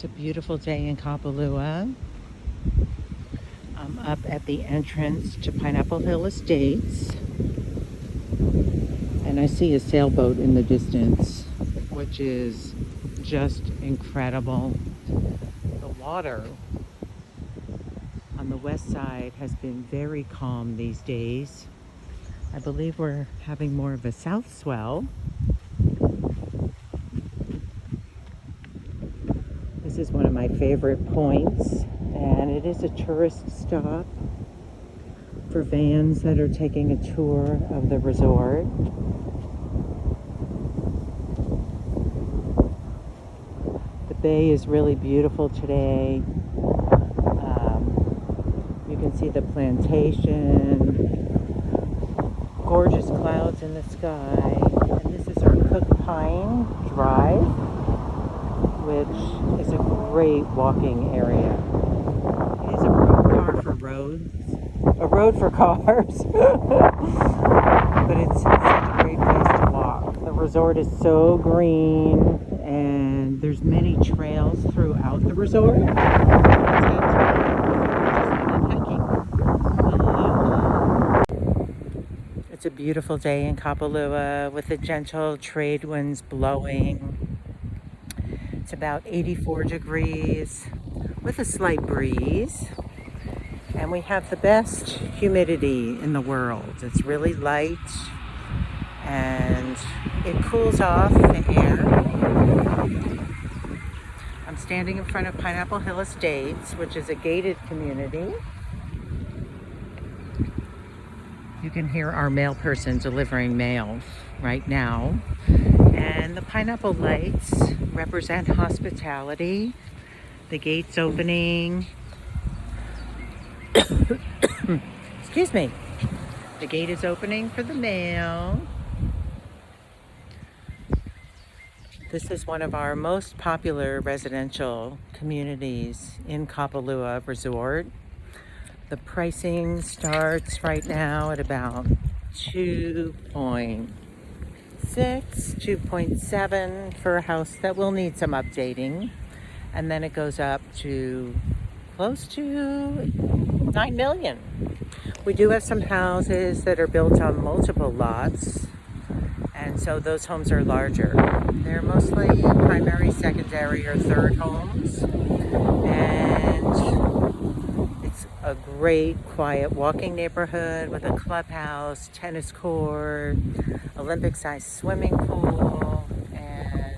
It's a beautiful day in Kapalua. I'm up at the entrance to Pineapple Hill Estates, and I see a sailboat in the distance, which is just incredible. The water on the west side has been very calm these days. I believe we're having more of a south swell. This is one of my favorite points, and it is a tourist stop for vans that are taking a tour of the resort. The bay is really beautiful today. You can see the plantation, gorgeous clouds in the sky, and this is our Cook Pine Drive, which is a great walking area. It is a road for roads, a road for cars, but it's such a great place to walk. The resort is so green, and there's many trails throughout the resort. It's a beautiful day in Kapalua with the gentle trade winds blowing. It's about 84 degrees with a slight breeze. And we have the best humidity in the world. It's really light and it cools off the air. I'm standing in front of Pineapple Hill Estates, which is a gated community. You can hear our mail person delivering mail right now. And the pineapple lights represent hospitality. The gate's opening. Excuse me. The gate is opening for the mail. This is one of our most popular residential communities in Kapalua Resort. The pricing starts right now at about 2.6, 2.7 for a house that will need some updating. And then it goes up to close to 9 million. We do have some houses that are built on multiple lots, and so those homes are larger. They're mostly primary, secondary, or third homes, and it's a great, quiet walking neighborhood with a clubhouse, tennis court, Olympic-sized swimming pool, and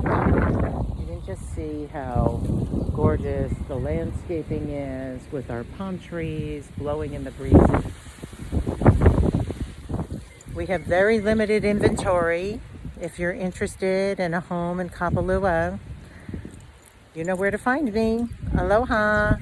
you can just see how gorgeous the landscaping is with our palm trees blowing in the breeze. We have very limited inventory. If you're interested in a home in Kapalua, you know where to find me. Aloha.